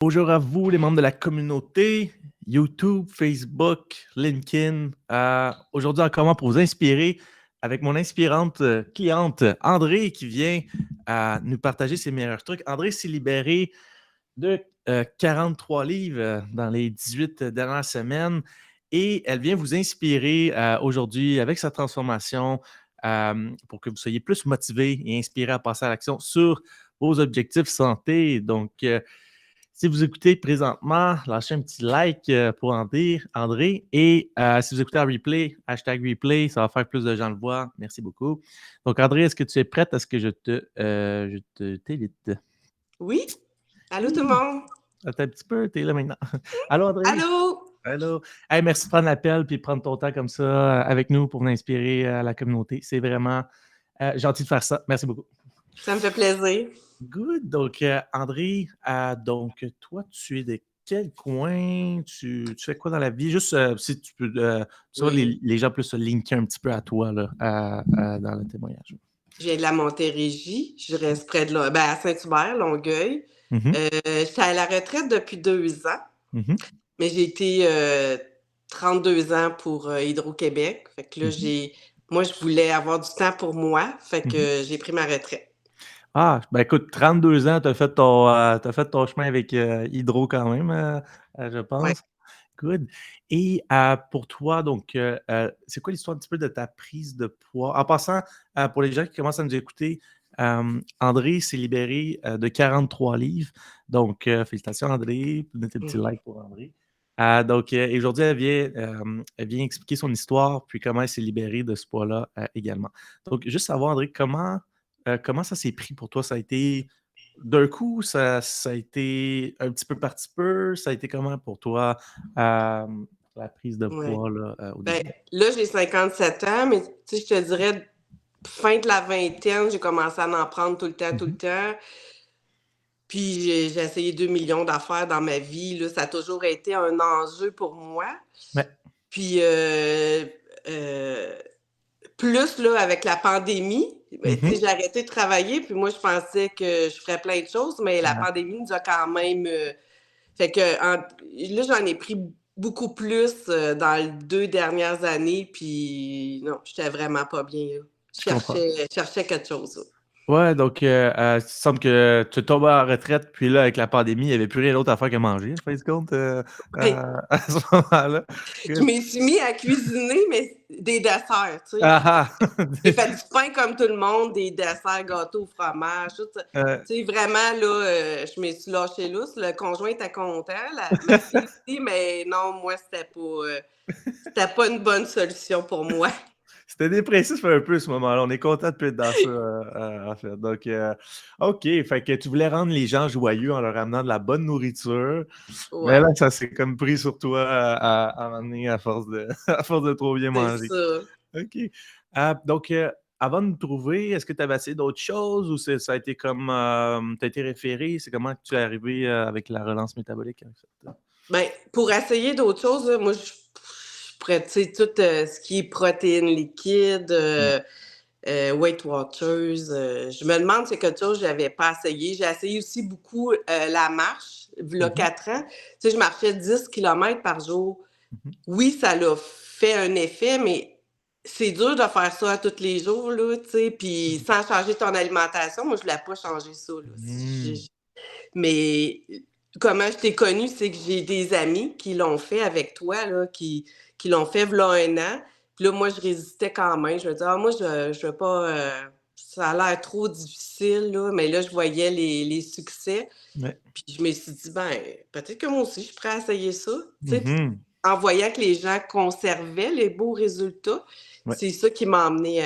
Bonjour à vous, les membres de la communauté, YouTube, Facebook, LinkedIn. Aujourd'hui, encore pour vous inspirer avec mon inspirante cliente André qui vient nous partager ses meilleurs trucs. André s'est libéré de 43 livres dans les 18 dernières semaines et elle vient vous inspirer aujourd'hui avec sa transformation pour que vous soyez plus motivé et inspiré à passer à l'action sur vos objectifs santé. Donc, si vous écoutez présentement, lâchez un petit like pour André. Et si vous écoutez en replay, hashtag replay, ça va faire plus de gens le voir. Merci beaucoup. Donc, André, est-ce que tu es prête à ce que je t'évite? Oui. Allô tout le Oui. monde? Attends un petit peu, t'es là maintenant. Allô, André? Allô? Allô? Hey, merci de prendre l'appel et prendre ton temps comme ça avec nous pour nous inspirer à la communauté. C'est vraiment gentil de faire ça. Merci beaucoup. Ça me fait plaisir. Good. Donc, André, donc, toi, tu es de quel coin? Tu fais quoi dans la vie? Juste si tu peux, tu vois, Oui. les gens peuvent se linker un petit peu à toi là, dans le témoignage. Je viens de la Montérégie. Je reste près de là, à Saint-Hubert, Longueuil. Mhm, J'étais à la retraite depuis 2 ans, mhm, mais j'ai été 32 ans pour Hydro-Québec. Fait que là, mhm, moi, je voulais avoir du temps pour moi. Fait mhm. que j'ai pris ma retraite. Ah, ben écoute, 32 ans, tu as t'as fait ton chemin avec Hydro quand même, je Ouais. pense. Good. Et pour toi, donc, c'est quoi l'histoire un petit peu de ta prise de poids? En passant, pour les gens qui commencent à nous écouter, André s'est libéré de 43 livres. Donc, félicitations, André. Mettez un petit Mhm. like pour André. Donc, et aujourd'hui, elle vient expliquer son histoire, puis comment elle s'est libérée de ce poids-là également. Donc, juste savoir, André, comment ça s'est pris pour toi? Ça a été d'un coup, ça a été un petit peu par petit peu? Ça a été comment pour toi, la prise de Ouais. poids là, au Ben, début? là, j'ai 57 ans, mais tu sais, je te dirais, fin de la vingtaine, j'ai commencé à en prendre tout le temps, tout le Mhm. temps. Puis j'ai essayé 2 millions d'affaires dans ma vie, là, ça a toujours été un enjeu pour moi. Ouais. Puis, heu, plus là, avec la pandémie, tu sais, Mhm. j'ai arrêté de travailler, puis moi, je pensais que je ferais plein de choses, mais la Ah, pandémie nous a quand même, fait que là, j'en ai pris beaucoup plus, dans les 2 dernières années, puis non, j'étais vraiment pas bien, là. je comprends. Je cherchais quelque chose, là. Ouais, donc, il semble que tu tombes en retraite, puis là, avec la pandémie, il n'y avait plus rien d'autre à faire que manger, en fin de compte, Ouais. à ce moment-là. Je Good. me suis mis à cuisiner, mais des desserts, tu sais. Ah ah! J'ai fait du pain comme tout le monde, des desserts, gâteaux au fromage, tout ça. Euh, Tu sais, vraiment, là, je me suis lâchée lousse. Le conjoint était content, ma fille aussi, mais non, moi, c'était pas une bonne solution pour moi. C'était dépressif un peu ce moment-là. On est content de plus être dans ça, en fait. Donc, OK, fait que tu voulais rendre les gens joyeux en leur amenant de la bonne nourriture, mais Ouais, là, ça s'est comme pris sur toi à un moment donné à force de à force de trop bien c'est manger. ça. OK. Donc, avant de nous trouver, est-ce que tu avais essayé d'autres choses ou ça a été comme, tu as été référé? C'est comment que tu es arrivé, avec la relance métabolique, en fait? Ben, pour essayer d'autres choses, là, moi, je pourrais, tu sais, tout ce qui est protéines liquides, Ouais. Weight Watchers, je me demande si c'est quelque chose que j'avais pas essayé. J'ai essayé aussi beaucoup, la marche, v'là Mmh. 4 ans. Tu sais, je marchais 10 kilomètres par jour. Mmh. Oui, ça l'a fait un effet, mais c'est dur de faire ça à tous les jours, là, tu sais, puis sans changer ton alimentation. Moi, je voulais pas changer ça, là. Mmh. Mais comment je t'ai connue, c'est que j'ai des amis qui l'ont fait avec toi, là, qui l'ont fait v'là 1 an. Puis là, moi, je résistais quand même. Je me disais: «Ah moi, je veux pas, ça a l'air trop difficile, là», mais là, je voyais les succès. Ouais. Puis je me suis dit: «Ben, peut-être que moi aussi, je suis prêt à essayer ça». Tu sais, Mmh. en voyant que les gens conservaient les beaux résultats, Ouais. c'est ça qui m'a emmenée,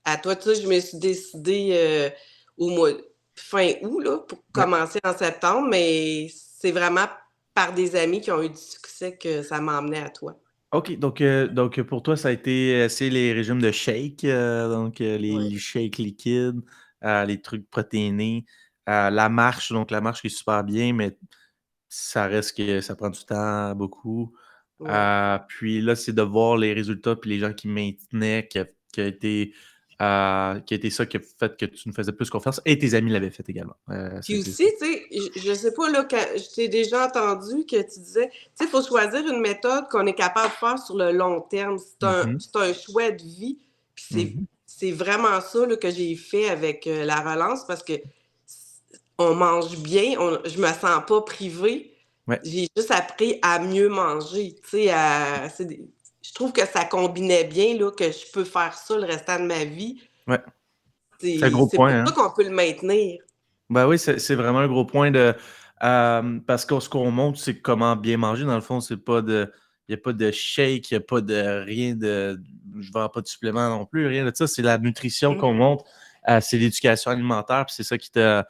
à toi. Tu sais, je me suis décidée, au mois fin août, là, pour Ouais. commencer en septembre, mais c'est vraiment par des amis qui ont eu du succès que ça m'a emmenée à toi. OK, donc pour toi, ça a été, c'est les régimes de shake, donc Ouais. les shakes liquides, les trucs protéinés, la marche, donc la marche qui est super bien, mais ça reste que ça prend du temps beaucoup. Ouais. Puis là, c'est de voir les résultats puis les gens qui maintenaient, qui a été, qui a été ça qui a fait que tu nous faisais plus confiance et tes amis l'avaient fait également. Puis aussi, tu sais, je sais pas, là, quand je t'ai déjà entendu que tu disais, tu sais, il faut choisir une méthode qu'on est capable de faire sur le long terme. C'est un choix de vie. Puis c'est vraiment ça là, que j'ai fait avec la relance parce que on mange bien, je me sens pas privée. Ouais. J'ai juste appris à mieux manger. Tu sais, je trouve que ça combinait bien, là, que je peux faire ça le restant de ma vie. Ouais. C'est un gros C'est point, pour hein? ça qu'on peut le maintenir. Ben oui, c'est vraiment un gros point de parce que ce qu'on montre, c'est comment bien manger. Dans le fond, c'est pas de. Il n'y a pas de shake, il n'y a pas de rien de. Je ne vends pas de suppléments non plus, rien de ça. C'est la nutrition qu'on montre, c'est l'éducation alimentaire, puis c'est ça qui t'a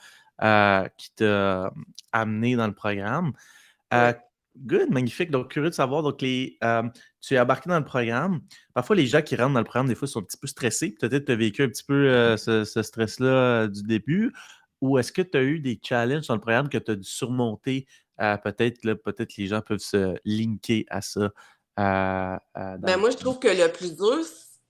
amené dans le programme. Ouais. Good, magnifique. Donc, curieux de savoir. Donc, tu es embarqué dans le programme. Parfois, les gens qui rentrent dans le programme, des fois, sont un petit peu stressés. Peut-être que tu as vécu un petit peu ce stress-là du début. Ou est-ce que tu as eu des challenges dans le programme que tu as dû surmonter? Peut-être les gens peuvent se linker à ça. Moi, je trouve que le plus dur,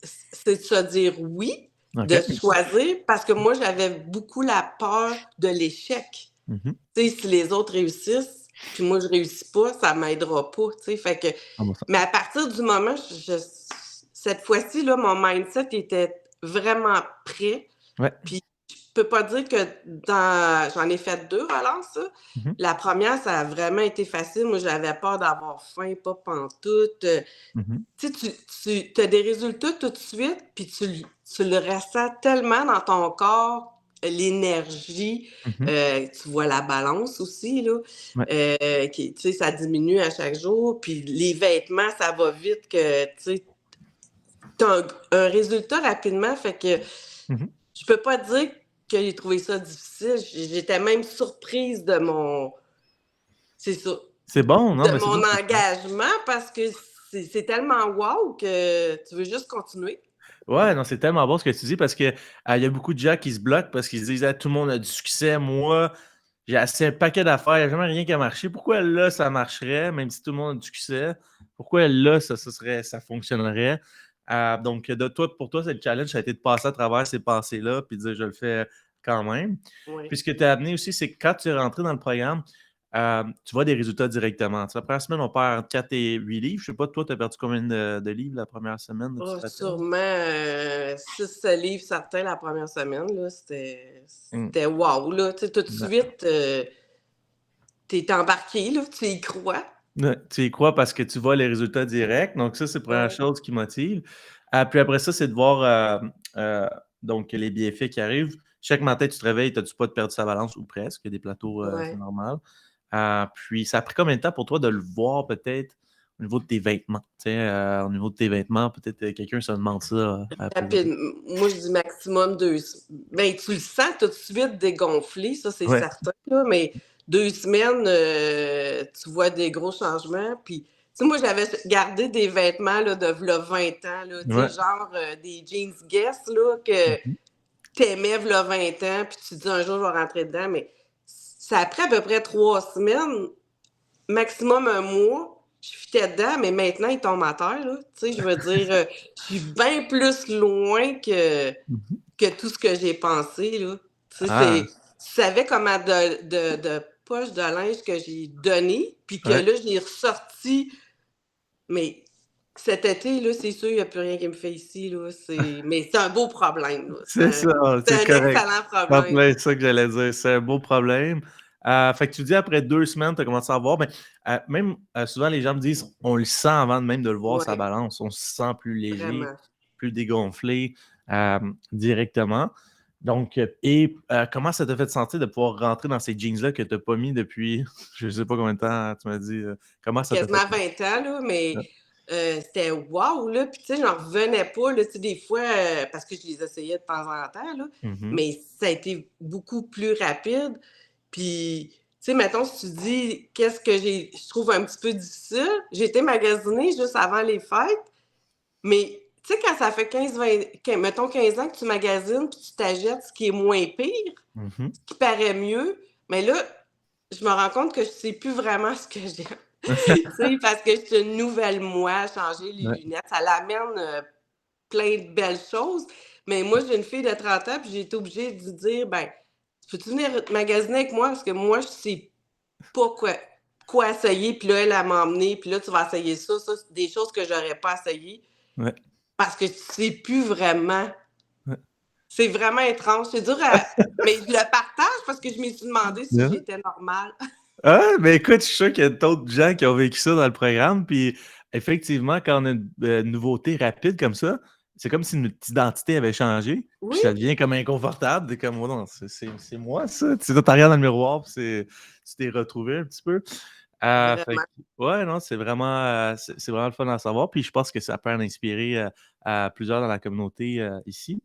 c'est de se dire oui, de OK. choisir, parce que moi, j'avais beaucoup la peur de l'échec. Mhm. Tu sais, si les autres réussissent, puis moi, je réussis pas, ça m'aidera pas, tu sais. Fait que, Ah, bon, ça. mais à partir du moment, cette fois-ci, là, mon mindset était vraiment prêt. Ouais. Puis je peux pas dire que j'en ai fait 2 relances, là. Mhm. La première, ça a vraiment été facile. Moi, j'avais peur d'avoir faim, pas pantoute. Mhm. Tu sais, tu as des résultats tout de suite, puis tu le ressens tellement dans ton corps, l'énergie, Mhm. tu vois la balance aussi, là, Ouais. tu sais, ça diminue à chaque jour, puis les vêtements, ça va vite que, tu sais, tu as un résultat rapidement, fait que Mhm. je peux pas dire que j'ai trouvé ça difficile. J'étais même surprise de c'est ça, C'est bon, non, de mais c'est mon bon. engagement parce que c'est tellement wow que tu veux juste continuer. Ouais, non, c'est tellement bon ce que tu dis parce que il y a beaucoup de gens qui se bloquent parce qu'ils se disent ah, tout le monde a du succès. Moi, j'ai assez un paquet d'affaires, il n'y a jamais rien qui a marché. Pourquoi là, ça marcherait, même si tout le monde a du succès? Pourquoi là, ça fonctionnerait? Donc, pour toi, c'est le challenge, ça a été de passer à travers ces pensées-là puis de dire je le fais quand même. Oui. Puis ce que tu as amené aussi, c'est que quand tu es rentré dans le programme, tu vois des résultats directement. Tu sais, la première semaine, on perd entre 4 et 8 livres. Je ne sais pas, toi, tu as perdu combien de livres la première semaine? Tu Oh, te rappelles? sûrement 6 livres certains la première semaine, là. Hmm. C'était wow, là. Tu sais, tout de Ouais. suite, t'es embarqué, là, tu y crois. Ouais, tu y crois parce que tu vois les résultats directs. Donc, ça, c'est la première Ouais. chose qui motive. Puis après ça, c'est de voir donc, les bienfaits qui arrivent. Chaque matin, tu te réveilles, tu n'as pas de perdre sa balance ou presque. Il y a des plateaux, c'est Ouais. normal. Puis, ça a pris combien de temps pour toi de le voir peut-être au niveau de tes vêtements? Tu sais, au niveau de tes vêtements, peut-être quelqu'un se demande ça Rapide. Moi, je dis maximum 2 ben, tu le sens tout de suite dégonflé, ça, c'est Ouais. certain, là, mais 2 semaines, tu vois des gros changements. Puis, tu sais, moi, j'avais gardé des vêtements là, de v'là 20 ans, là, tu sais, Ouais. genre des jeans Guess là, que Mhm. t'aimais v'là 20 ans, puis tu te dis un jour, je vais rentrer dedans. Mais ça a pris à peu près 3 semaines, maximum un mois. Je fitais dedans, mais maintenant, il tombe à terre, là. Tu sais, je veux dire, je suis bien plus loin Mhm. que tout ce que j'ai pensé, là. Tu sais, Ah, tu savais comment de poches de linge que j'ai donné, puis que ouais. là, je l'ai ressorti. Mais cet été, là, c'est sûr, il n'y a plus rien qui me fait ici, là. Mais c'est un beau problème, là. C'est ça, C'est c'est un correct. excellent C'est en problème. plein ça que j'allais dire. C'est un beau problème. Fait que tu dis après 2 semaines, tu as commencé à voir. Mais même souvent, les gens me disent on le sent avant même de le voir, sa Oui, balance. On se sent plus léger, vraiment. plus dégonflé directement. Donc, comment ça t'a fait sentir de pouvoir rentrer dans ces jeans-là que tu n'as pas mis depuis je ne sais pas combien de temps, tu m'as dit. Comment ça t'a fait Quasiment sentir? 20 ans, là, mais Ça? c'était wow, là. Puis, tu sais, j'en revenais pas, là, tu sais, des fois, parce que je les essayais de temps en temps, là, Mhm. mais ça a été beaucoup plus rapide. Puis, tu sais, mettons, si tu dis qu'est-ce que je trouve un petit peu difficile, j'ai été magasiner juste avant les fêtes, mais tu sais, quand ça fait mettons 15 ans que tu magasines, puis tu t'achètes ce qui est moins pire, Mhm. ce qui paraît mieux, mais là, je me rends compte que je sais plus vraiment ce que j'aime. Tu sais, parce que c'est une nouvelle moi, changer les Ouais. lunettes, ça l'amène plein de belles choses. Mais moi, j'ai une fille de 30 ans, puis j'ai été obligée de lui dire, ben, peux-tu venir magasiner avec moi? Parce que moi, je sais pas quoi essayer. Puis là, elle m'a emmené, puis là, tu vas essayer ça. Ça, c'est des choses que j'aurais pas essayé. Ouais, Parce que tu sais plus vraiment. ouais. C'est vraiment étrange. C'est dur à. Mais je le partage parce que je me suis demandé si Bien. j'étais normale. Ah, ben écoute, je suis sûr qu'il y a d'autres gens qui ont vécu ça dans le programme. Puis effectivement, quand on a une nouveauté rapide comme ça, c'est comme si notre identité avait changé. Puis Oui, ça devient comme inconfortable. T'es comme, oh non, c'est moi ça. Tu sais, toi, t'as rien dans le miroir, puis tu t'es retrouvé un petit peu. Fait vraiment. ouais, non, c'est vraiment le fun à savoir. Puis je pense que ça peut en inspirer à plusieurs dans la communauté ici.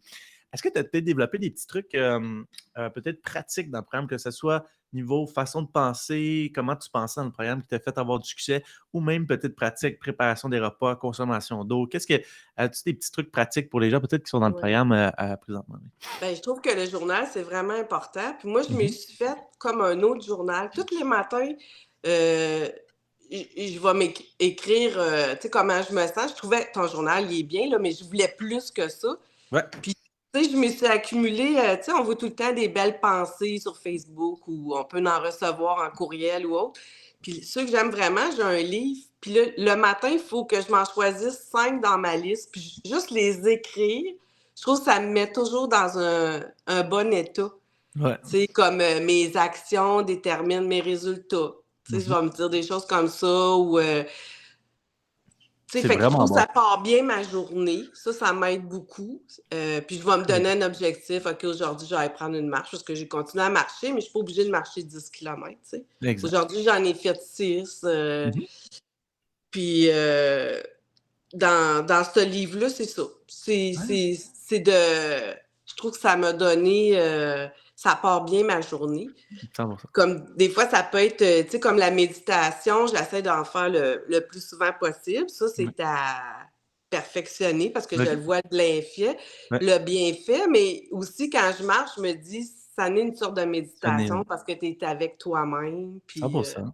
Est-ce que tu as peut-être développé des petits trucs peut-être pratiques dans le programme, que ce soit niveau façon de penser, comment tu pensais dans le programme qui t'a fait avoir du succès, ou même peut-être pratique, préparation des repas, consommation d'eau? As-tu des petits trucs pratiques pour les gens peut-être qui sont dans le Ouais. programme présentement? Ben, je trouve que le journal, c'est vraiment important. Puis moi, je me Mhm. suis fait comme un autre journal. Tous les matins, euh, je vais écrire, tu sais, comment je me sens. Je trouvais ton journal, il est bien, là, mais je voulais plus que ça. Ouais. Puis, tu sais, je me suis accumulé, tu sais, on voit tout le temps des belles pensées sur Facebook ou on peut en recevoir en courriel ou autre. Puis, ceux que j'aime vraiment, j'ai un livre. Puis là, le matin, il faut que je m'en choisisse 5 dans ma liste. Puis, juste les écrire, je trouve que ça me met toujours dans un bon état. Ouais. Tu sais, comme mes actions déterminent mes résultats. Tu sais, je Mhm. vais me dire des choses comme ça ou tu sais, C'est fait que je vraiment trouve que bon. ça part bien ma journée. Ça m'aide beaucoup. Puis je vais me Ouais. donner un objectif. OK, aujourd'hui, je vais aller prendre une marche parce que j'ai continué à marcher, mais je suis pas obligée de marcher 10 kilomètres, tu sais. Exact. Aujourd'hui, j'en ai fait 6. Mhm. Puis dans ce livre-là, c'est ça. Ouais, C'est de. Je trouve que ça m'a donné. Ça part bien ma journée. 100%. Comme des fois, ça peut être, tu sais, comme la méditation, j'essaie d'en faire le plus souvent possible. Ça, Ouais. c'est à perfectionner parce que je le OK. vois de bienfait, Ouais. le bienfait, mais aussi quand je marche, je me dis, ça n'est une sorte de Ça n'est méditation parce que tu es avec toi-même. 100%.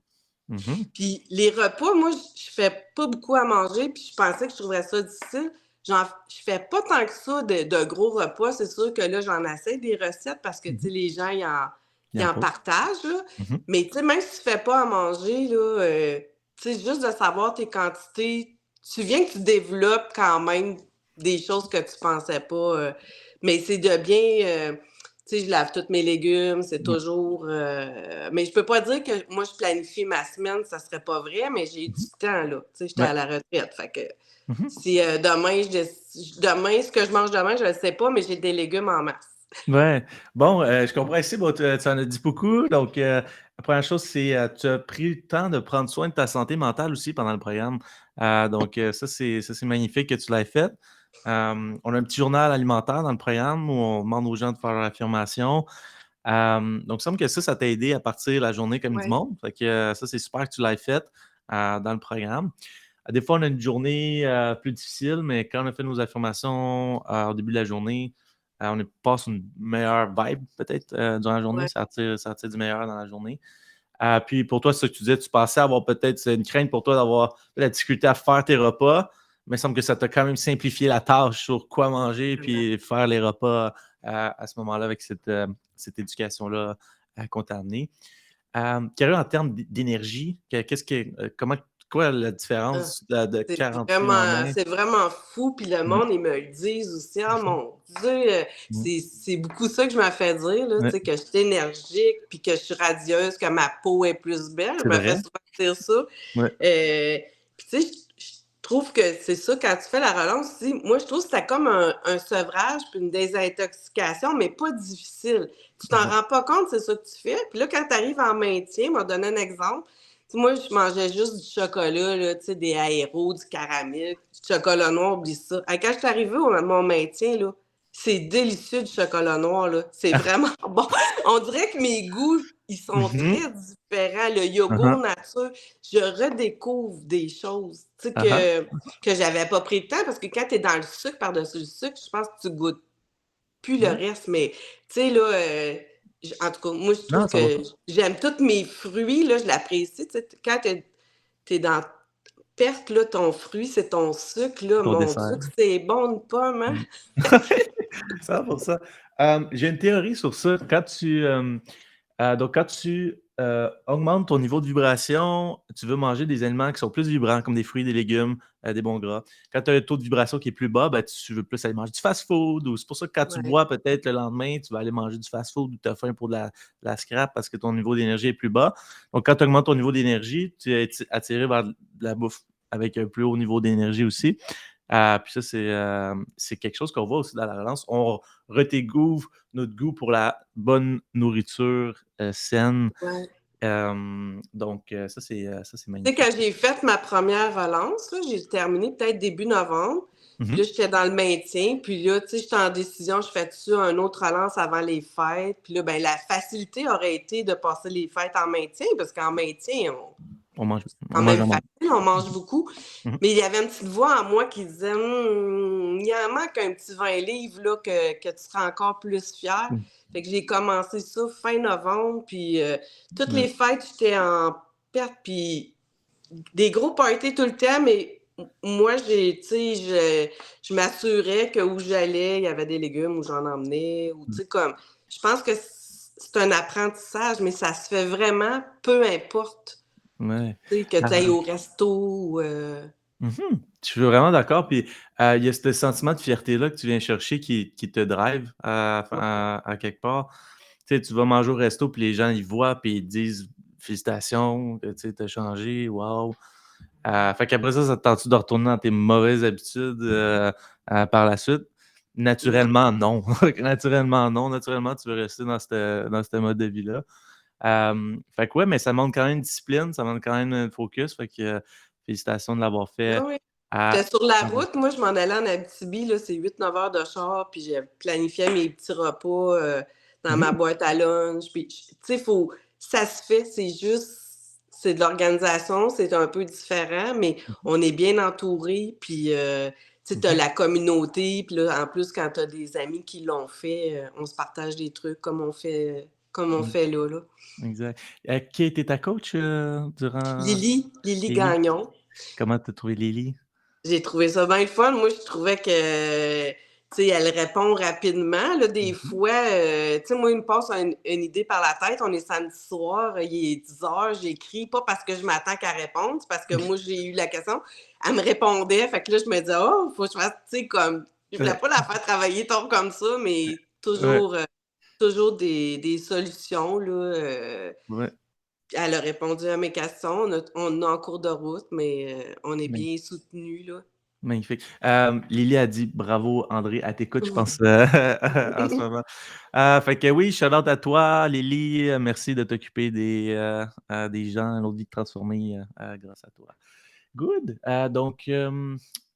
Mhm. Puis les repas, moi, je fais pas beaucoup à manger, puis je pensais que je trouverais ça difficile. Je fais pas tant que ça de gros repas. C'est sûr que là, j'en essaie des recettes parce que, tu sais, Mhm. les gens, Il y ils en en pose. partagent, là. Mhm. Mais, tu sais, même si tu fais pas à manger, là, tu sais, juste de savoir tes quantités, tu viens que tu développes quand même des choses que tu pensais pas. Mais c'est de bien... tu sais, je lave tous mes légumes, c'est Ouais. toujours. Mais je peux pas dire que moi, je planifie ma semaine, ça serait pas vrai, mais j'ai du Mhm. temps, là. Tu sais, j'étais Ouais. à la retraite. Fait que Mhm. si demain, demain, ce que je mange demain, je le sais pas, mais j'ai des légumes en masse. Ouais. Bon, je comprends ici, bon, tu en as dit beaucoup. Donc, la première chose, c'est tu as pris le temps de prendre soin de ta santé mentale aussi pendant le programme. Ça, c'est magnifique que tu l'aies fait. On a un petit journal alimentaire dans le programme où on demande aux gens de faire leur affirmation. Donc, il semble que ça t'a aidé à partir la journée comme du Oui. monde. Fait que ça, c'est super que tu l'aies fait dans le programme. Des fois, on a une journée plus difficile, mais quand on a fait nos affirmations au début de la journée, on passe une meilleure vibe peut-être durant la journée. Ouais. Ça attire du meilleur dans la journée. Puis pour toi, c'est ce que tu disais, tu pensais avoir peut-être une crainte pour toi d'avoir la difficulté à faire tes repas, mais il semble que ça t'a quand même simplifié la tâche sur quoi manger Vraiment. puis faire les repas à ce moment-là avec cette éducation-là qu'on t'a amenée. Curieux en termes d'énergie, quoi la Ah, différence de C'est 48 en vraiment, main? c'est vraiment fou. Puis le Ouais. monde, ils me le disent aussi. Ah mon Dieu, Mm. c'est beaucoup ça que je me fais dire, là, tu Ouais, sais, que je suis énergique, puis que je suis radieuse, que ma peau est plus belle. Je c'est me fais vrai. souvent dire ça. Ouais. Puis tu sais, je trouve que c'est ça, quand tu fais la relance aussi, moi, je trouve que c'était comme un sevrage puis une désintoxication, mais pas difficile. Tu t'en Uh-huh. rends pas compte, c'est ça que tu fais. Puis là, quand tu arrives en maintien, je vais donner un exemple. Tu sais, moi, je mangeais juste du chocolat, là, tu sais, des aéros, du caramel, du chocolat noir, oublie ça. Quand je suis arrivée au mon maintien, là, c'est délicieux du chocolat noir, là. C'est vraiment bon. On dirait que mes goûts, ils sont Mhm. très différents. Le yogourt Uh-huh. nature, je redécouvre des choses, tu sais, Uh-huh. que j'avais pas pris le temps parce que quand tu es dans le sucre par-dessus le sucre, je pense que tu goûtes plus le Ouais. reste. Mais, tu sais, là, en tout cas, moi, je Non, trouve ça va que pas. j'aime tous mes fruits, là, je l'apprécie. Tu sais, quand tu es dans perte, là, ton fruit, c'est ton sucre, là. Ton Mon Dieu, dessert. que c'est bon, une pomme, hein? Mm. 100%. J'ai une théorie sur ça. Quand tu augmentes ton niveau de vibration, tu veux manger des aliments qui sont plus vibrants, comme des fruits, des légumes, des bons gras. Quand tu as un taux de vibration qui est plus bas, ben, tu veux plus aller manger du fast-food. Ou c'est pour ça que quand tu Ouais. bois, peut-être le lendemain, tu vas aller manger du fast-food ou tu as faim pour de la scrap parce que ton niveau d'énergie est plus bas. Donc, quand tu augmentes ton niveau d'énergie, tu es attiré vers de la bouffe avec un plus haut niveau d'énergie aussi. Puis ça, c'est quelque chose qu'on voit aussi dans la relance. On redécouvre notre goût pour la bonne nourriture saine. Ouais. Donc, ça, c'est Tu sais, magnifique. quand j'ai fait ma première relance, là, j'ai terminé peut-être début novembre. Puis là, Mhm. j'étais dans le maintien. Puis là, tu sais, j'étais en décision, je fais-tu un autre relance avant les fêtes? Puis là, ben, la facilité aurait été de passer les fêtes en maintien, parce qu'en maintien, On mange, quand on mange même en manque. facile, on mange beaucoup. Mhm. Mais il y avait une petite voix en moi qui disait il en manque un petit 20 livres là, que tu seras encore plus fier. Fait que j'ai commencé ça fin novembre, puis toutes les Ouais. fêtes, j'étais en perte, puis des gros parties tout le temps, mais moi, tu sais, je m'assurais que où j'allais, il y avait des légumes où j'en emmenais, ou tu sais, comme, je pense que c'est un apprentissage, mais ça se fait vraiment peu importe. Ouais. Tu sais, que tu ailles Ah, au resto ou. mhm. Je suis vraiment d'accord. Puis il y a ce sentiment de fierté-là que tu viens chercher qui te drive à quelque part. Tu sais, tu vas manger au resto, puis les gens, ils voient, puis ils te disent félicitations, tu sais, t'as changé, wow. Fait qu'après ça te tente de retourner dans tes mauvaises habitudes par la suite? Non. Naturellement, non. Naturellement, non. Naturellement, tu veux rester dans ce mode de vie-là. Fait que ouais, mais ça demande quand même une discipline, ça demande quand même un focus. Fait que félicitations de l'avoir Oui, fait oui. à. J'étais sur la route. Moi, je m'en allais en Abitibi, là, c'est 8-9 heures de char, puis j'ai planifié mes petits repas dans ma Mhm. boîte à lunch. Puis, tu sais, ça se fait, c'est juste, c'est de l'organisation, c'est un peu différent, mais on est bien entouré, puis tu sais, t'as Mhm. la communauté, puis là, en plus, quand t'as des amis qui l'ont fait, on se partage des trucs comme on Mhm. fait là, là. Exact. Qui a été ta coach durant Lily Lily? Gagnon. Comment t'as trouvé Lily? J'ai trouvé ça bien le fun. Moi, je trouvais que, tu sais, elle répond rapidement. Là, des Mhm. fois, tu sais, moi, il me passe une idée par la tête. On est samedi soir, il est 10 heures, j'écris, pas parce que je m'attends qu'elle réponde, c'est parce que moi, j'ai eu la question. Elle me répondait, fait que là, je me disais, oh, faut que je fasse, tu sais, comme, je voulais Ouais, pas la faire travailler tant comme ça, mais ouais, toujours des solutions, là. ouais. Elle a répondu à mes questions. On est en cours de route, mais on est bien soutenus, là. Magnifique. Lily a dit bravo, André, à t'écoute, je pense, en ce moment. Fait que oui, shout out à toi, Lily. Merci de t'occuper des gens, l'autre vie transformée grâce à toi. Good.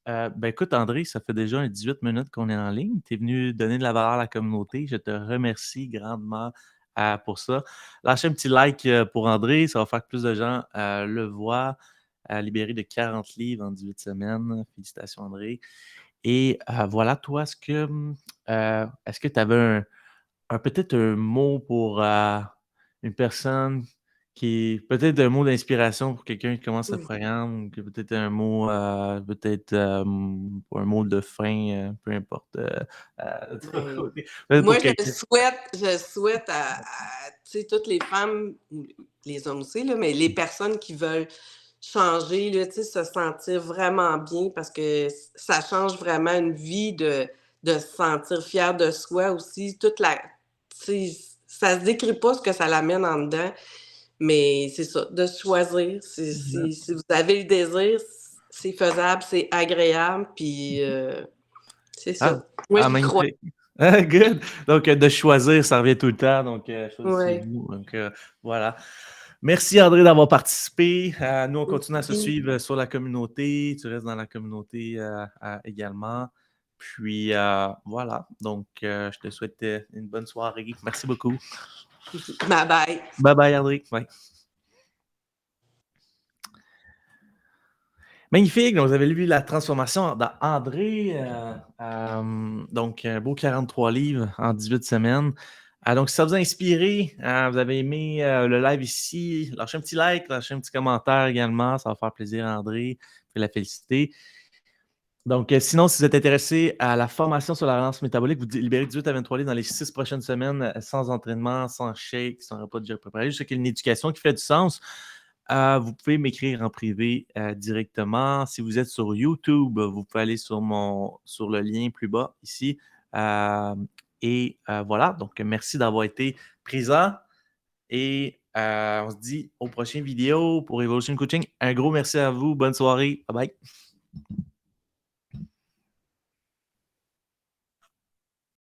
Ben écoute, André, ça fait déjà 18 minutes qu'on est en ligne. Tu es venu donner de la valeur à la communauté. Je te remercie grandement pour ça. Lâchez un petit like pour André, ça va faire que plus de gens le voient. Libéré de 40 livres en 18 semaines. Félicitations, André. Et voilà, toi, est-ce que tu avais peut-être un mot pour une personne peut-être un mot d'inspiration pour quelqu'un qui commence le programme, ou que peut-être un mot, peut-être un mot de fin, peu importe. De ton Ben, côté. Peut-être moi, pour quelqu'un. je souhaite tu sais, toutes les femmes, ou les hommes aussi, là, mais les personnes qui veulent changer, là, tu sais, se sentir vraiment bien, parce que ça change vraiment une vie de se sentir fier de soi aussi. Tu sais, ça se décrit pas ce que ça l'amène en dedans, mais c'est ça, de choisir. Si vous avez le désir, c'est faisable, c'est agréable, puis c'est Ah, ça. Moi, j'y crois. magnifique. Ah, good. Donc, de choisir, ça revient tout le temps. Donc, Ouais. choisissez-vous. Donc, voilà. Merci, André, d'avoir participé. Nous, on continue à se Merci. suivre sur la communauté. Tu restes dans la communauté également. Puis, voilà. Donc, je te souhaite une bonne soirée. Merci beaucoup. Bye bye. Bye bye, André. Bye. Magnifique. Donc, vous avez lu la transformation d'André. Donc, un beau 43 livres en 18 semaines. Donc, si ça vous a inspiré, vous avez aimé le live ici, lâchez un petit like, lâchez un petit commentaire également. Ça va faire plaisir à André. Je vais la féliciter. Donc, sinon, si vous êtes intéressé à la formation sur la relance métabolique, vous libérez 18 à 23 livres dans les 6 prochaines semaines, sans entraînement, sans shake, sans repas déjà préparé. Je sais qu'il y a une éducation qui fait du sens. Vous pouvez m'écrire en privé directement. Si vous êtes sur YouTube, vous pouvez aller sur le lien plus bas ici. Voilà, donc merci d'avoir été présent et on se dit aux prochaines vidéos pour Evolution Coaching. Un gros merci à vous. Bonne soirée. Bye bye.